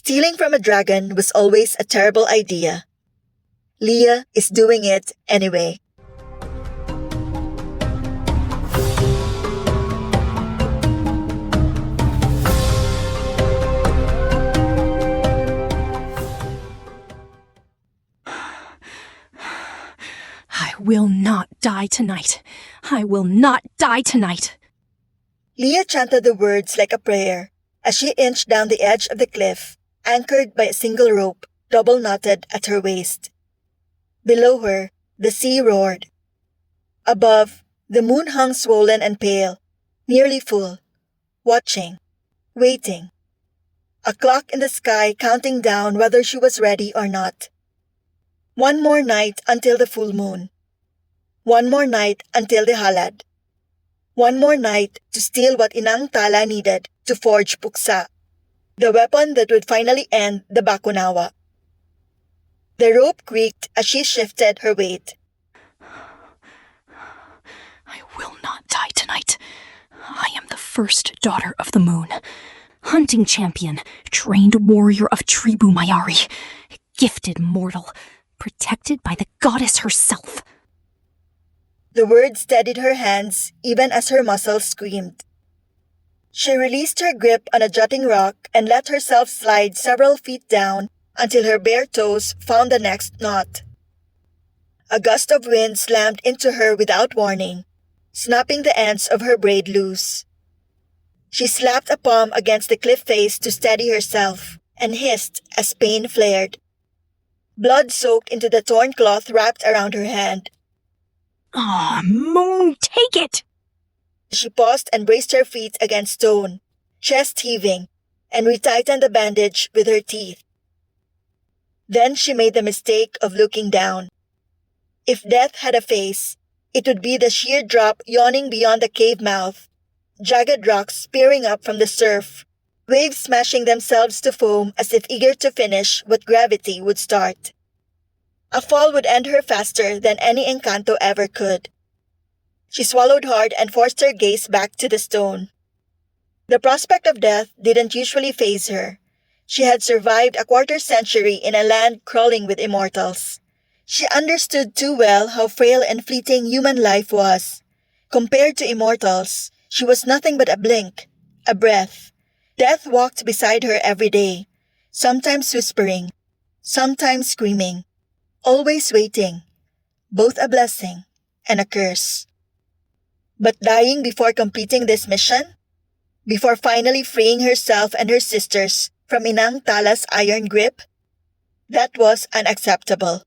Stealing from a dragon was always a terrible idea. Leah is doing it anyway. I will not die tonight. I will not die tonight. Leah chanted the words like a prayer as she inched down the edge of the cliff, anchored by a single rope, double-knotted at her waist. Below her, the sea roared. Above, the moon hung swollen and pale, nearly full, watching, waiting. A clock in the sky counting down whether she was ready or not. One more night until the full moon. One more night until the halad. One more night to steal what Inang Tala needed to forge puksa, the weapon that would finally end the Bakunawa. The rope creaked as she shifted her weight. I will not die tonight. I am the first daughter of the moon. Hunting champion, trained warrior of Tribu Mayari, gifted mortal, protected by the goddess herself. The word steadied her hands even as her muscles screamed. She released her grip on a jutting rock and let herself slide several feet down until her bare toes found the next knot. A gust of wind slammed into her without warning, snapping the ends of her braid loose. She slapped a palm against the cliff face to steady herself and hissed as pain flared. Blood soaked into the torn cloth wrapped around her hand. Ah, Moon, take it! She paused and braced her feet against stone, chest heaving, and retightened the bandage with her teeth. Then she made the mistake of looking down. If death had a face, it would be the sheer drop yawning beyond the cave mouth, jagged rocks spearing up from the surf, waves smashing themselves to foam as if eager to finish what gravity would start. A fall would end her faster than any Encanto ever could. She swallowed hard and forced her gaze back to the stone. The prospect of death didn't usually faze her. She had survived a quarter-century in a land crawling with immortals. She understood too well how frail and fleeting human life was. Compared to immortals, she was nothing but a blink, a breath. Death walked beside her every day, sometimes whispering, sometimes screaming, always waiting, both a blessing and a curse. But dying before completing this mission? Before finally freeing herself and her sisters from Inang Tala's iron grip? That was unacceptable.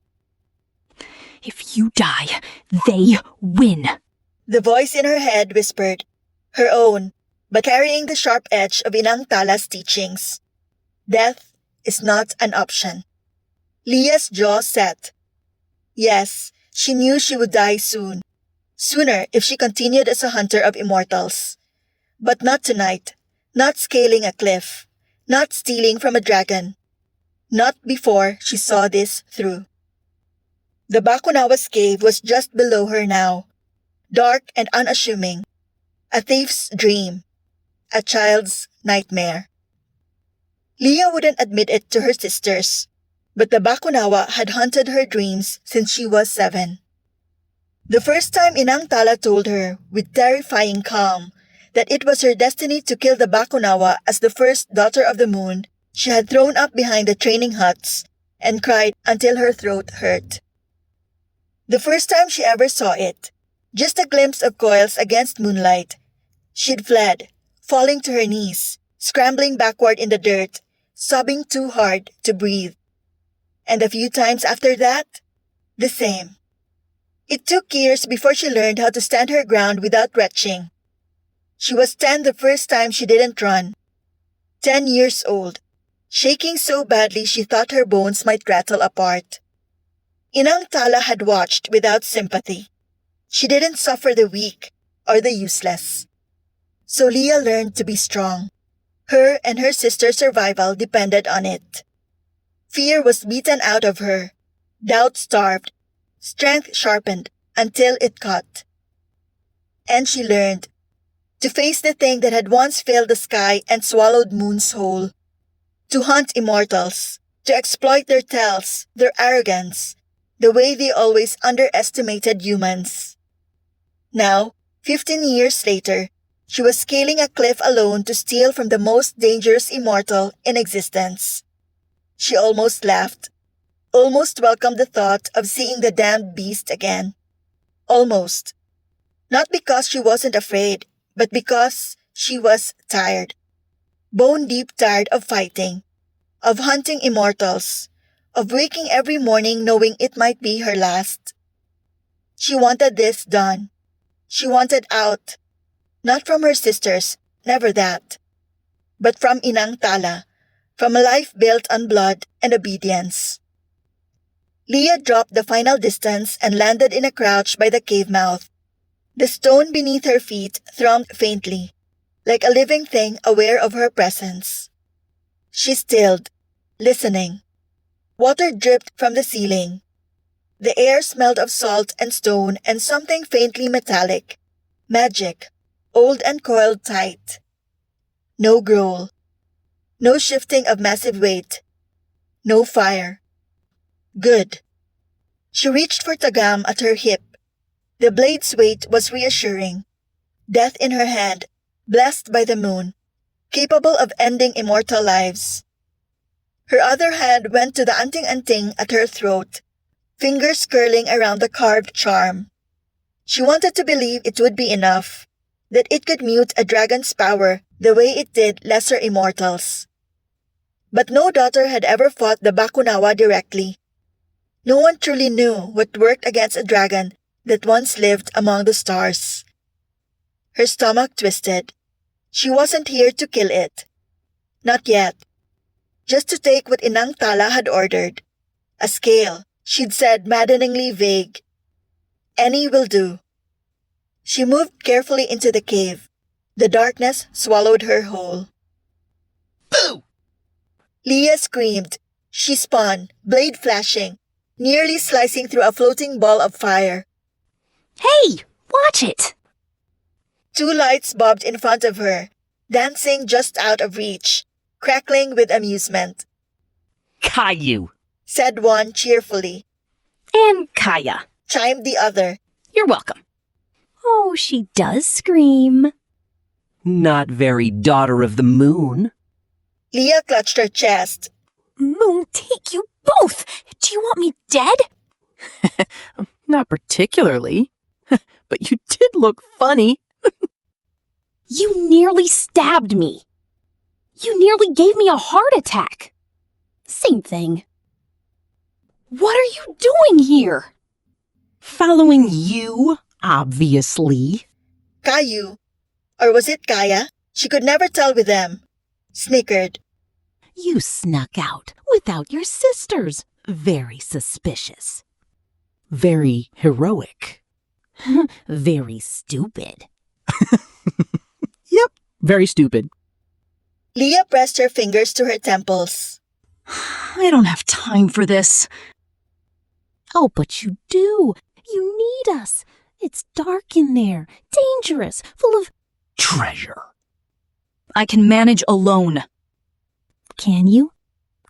If you die, they win. The voice in her head whispered, her own, but carrying the sharp edge of Inang Tala's teachings. Death is not an option. Leah's jaw set. Yes, she knew she would die soon. Sooner if she continued as a hunter of immortals. But not tonight, not scaling a cliff, not stealing from a dragon. Not before she saw this through. The Bakunawa's cave was just below her now, dark and unassuming. A thief's dream, a child's nightmare. Leah wouldn't admit it to her sisters, but the Bakunawa had haunted her dreams since she was 7. The first time Inang Tala told her, with terrifying calm, that it was her destiny to kill the Bakunawa as the first daughter of the moon, she had thrown up behind the training huts and cried until her throat hurt. The first time she ever saw it, just a glimpse of coils against moonlight, she'd fled, falling to her knees, scrambling backward in the dirt, sobbing too hard to breathe. And a few times after that, the same. It took years before she learned how to stand her ground without retching. She was 10 the first time she didn't run. 10 years old, shaking so badly she thought her bones might rattle apart. Inang Tala had watched without sympathy. She didn't suffer the weak or the useless. So Leah learned to be strong. Her and her sister's survival depended on it. Fear was beaten out of her, doubt starved, strength sharpened until it caught. And she learned to face the thing that had once filled the sky and swallowed moons whole. To hunt immortals, to exploit their tells, their arrogance, the way they always underestimated humans. Now, 15 years later, she was scaling a cliff alone to steal from the most dangerous immortal in existence. She almost laughed, almost welcomed the thought of seeing the damned beast again. Almost. Not because she wasn't afraid, but because she was tired. Bone-deep tired of fighting, of hunting immortals, of waking every morning knowing it might be her last. She wanted this done. She wanted out. Not from her sisters, never that. But from Inang Tala, from a life built on blood and obedience. Leah dropped the final distance and landed in a crouch by the cave mouth. The stone beneath her feet thrummed faintly, like a living thing aware of her presence. She stilled, listening. Water dripped from the ceiling. The air smelled of salt and stone and something faintly metallic. Magic, old and coiled tight. No growl. No shifting of massive weight. No fire. Good. She reached for Tagam at her hip. The blade's weight was reassuring. Death in her hand, blessed by the moon, capable of ending immortal lives. Her other hand went to the anting-anting at her throat, fingers curling around the carved charm. She wanted to believe it would be enough, that it could mute a dragon's power the way it did lesser immortals. But no daughter had ever fought the Bakunawa directly. No one truly knew what worked against a dragon that once lived among the stars. Her stomach twisted. She wasn't here to kill it. Not yet. Just to take what Inang Tala had ordered. A scale, she'd said maddeningly vague. Any will do. She moved carefully into the cave. The darkness swallowed her whole. Boo! Leah screamed. She spun, blade flashing, nearly slicing through a floating ball of fire. Hey, watch it! 2 lights bobbed in front of her, dancing just out of reach, crackling with amusement. Caillou. Said one cheerfully. And Kaya. Chimed the other. You're welcome. Oh, she does scream. Not very daughter of the moon. Leah clutched her chest. Moon, take you both! Do you want me dead? Not particularly. But you did look funny. You nearly stabbed me. You nearly gave me a heart attack. Same thing. What are you doing here? Following you, obviously. Caillou, or was it Kaya? She could never tell with them. Snickered. You snuck out without your sisters. Very suspicious. Very heroic. Very stupid. Yep, very stupid. Leah pressed her fingers to her temples. I don't have time for this. Oh, but you do. You need us. It's dark in there, dangerous, full of... Treasure. I can manage alone. Can you?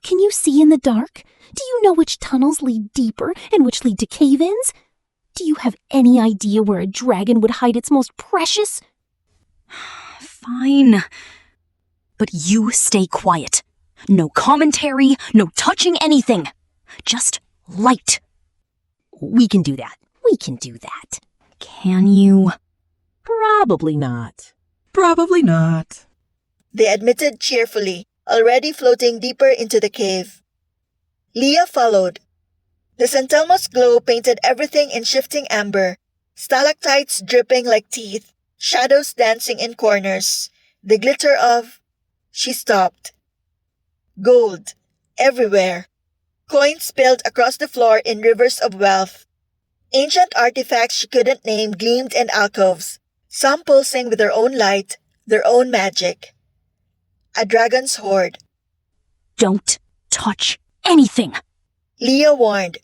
Can you see in the dark? Do you know which tunnels lead deeper and which lead to cave-ins? Do you have any idea where a dragon would hide its most precious? Fine. But you stay quiet. No commentary, no touching anything. Just light. We can do that. We can do that. Can you? Probably not. Probably not. They admitted cheerfully, already floating deeper into the cave. Leah followed. The San Telmo's glow painted everything in shifting amber, stalactites dripping like teeth, shadows dancing in corners, the glitter of... She stopped. Gold, everywhere. Coins spilled across the floor in rivers of wealth. Ancient artifacts she couldn't name gleamed in alcoves, some pulsing with their own light, their own magic. A dragon's hoard. Don't touch anything. Leah warned,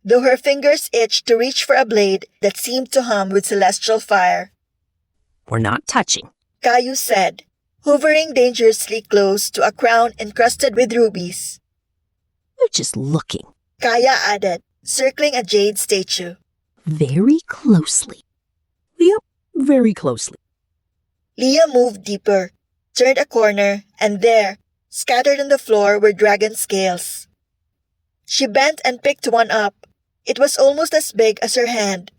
though her fingers itched to reach for a blade that seemed to hum with celestial fire. We're not touching. Caillou said, hovering dangerously close to a crown encrusted with rubies. You're just looking Kaya added, circling a jade statue. very closely. Yep, very closely. Leah moved deeper, turned a corner, and there, scattered on the floor, were dragon scales. She bent and picked one up. It was almost as big as her hand.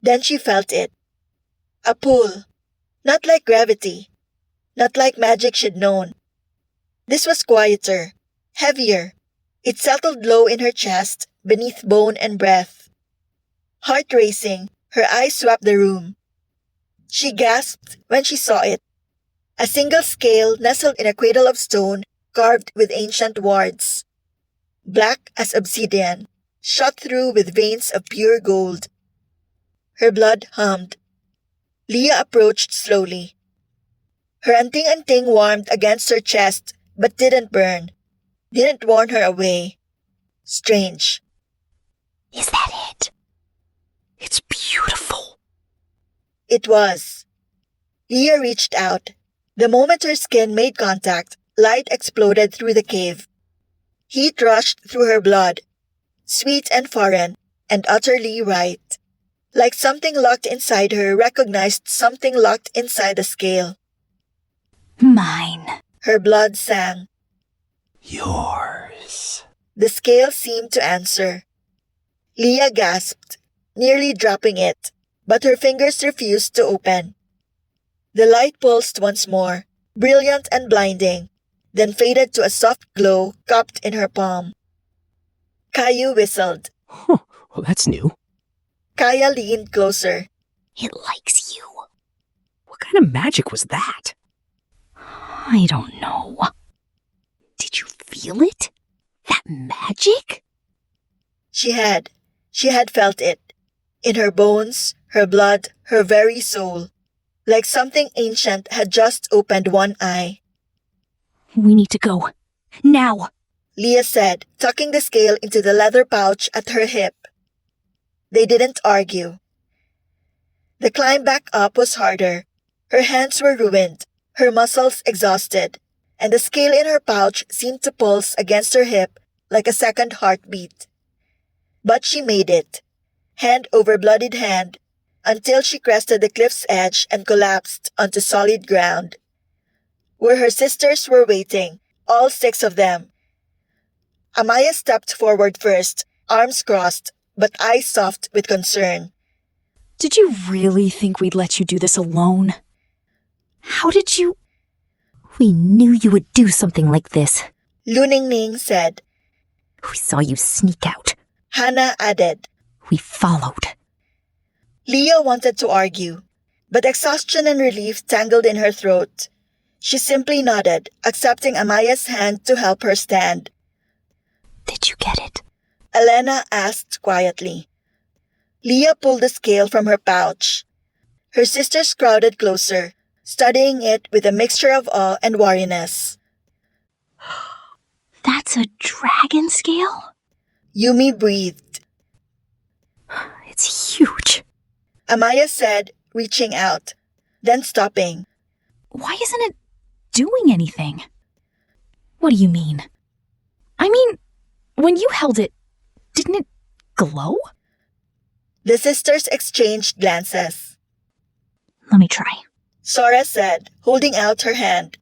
Then she felt it. A pull. Not like gravity. Not like magic she'd known. This was quieter, heavier. It settled low in her chest, beneath bone and breath. Heart racing, her eyes swept the room. She gasped when she saw it. A single scale nestled in a cradle of stone carved with ancient wards. Black as obsidian, shot through with veins of pure gold. Her blood hummed. Leah approached slowly. Her anting-anting warmed against her chest but didn't burn, didn't warn her away. Strange. Is that it? It's beautiful. It was. Leah reached out. The moment her skin made contact, light exploded through the cave. Heat rushed through her blood, sweet and foreign, and utterly right. Like something locked inside her recognized something locked inside the scale. Mine. Her blood sang. Yours. The scale seemed to answer. Leah gasped, nearly dropping it, but her fingers refused to open. The light pulsed once more, brilliant and blinding, then faded to a soft glow cupped in her palm. Caillou whistled. Huh, well, that's new. Kaya leaned closer. It likes you. What kind of magic was that? I don't know. Did you feel it? That magic? She had felt it. In her bones, her blood, her very soul. Like something ancient had just opened one eye. We need to go. Now. Leah said, tucking the scale into the leather pouch at her hip. They didn't argue. The climb back up was harder. Her hands were ruined, her muscles exhausted, and the scale in her pouch seemed to pulse against her hip like a second heartbeat. But she made it, hand over bloodied hand, until she crested the cliff's edge and collapsed onto solid ground. Where her sisters were waiting, all 6 of them. Amaya stepped forward first, arms crossed, but eyes soft with concern. Did you really think we'd let you do this alone? How did you... We knew you would do something like this. Luningning said. We saw you sneak out. Hannah added. We followed. Leah wanted to argue, but exhaustion and relief tangled in her throat. She simply nodded, accepting Amaya's hand to help her stand. Did you get it? Elena asked quietly. Leah pulled the scale from her pouch. Her sisters crowded closer, studying it with a mixture of awe and wariness. That's a dragon scale? Yumi breathed. It's huge. Amaya said, reaching out, then stopping. Why isn't it doing anything? What do you mean? I mean, when you held it, didn't it glow? The sisters exchanged glances. Let me try. Sora said, holding out her hand.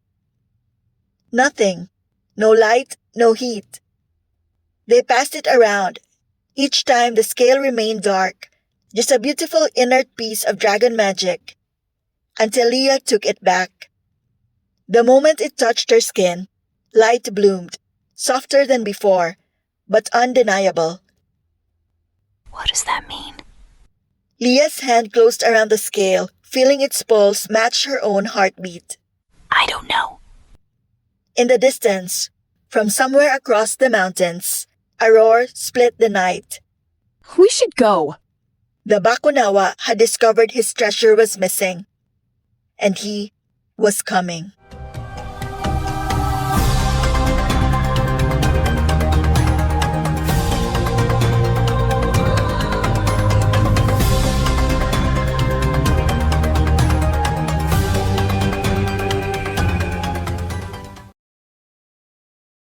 Nothing. No light, no heat. They passed it around. Each time the scale remained dark, just a beautiful inert piece of dragon magic. Until Leah took it back. The moment it touched her skin, light bloomed, softer than before, but undeniable. What does that mean? Leah's hand closed around the scale, feeling its pulse match her own heartbeat. I don't know. In the distance, from somewhere across the mountains, a roar split the night. We should go. The Bakunawa had discovered his treasure was missing. And he was coming.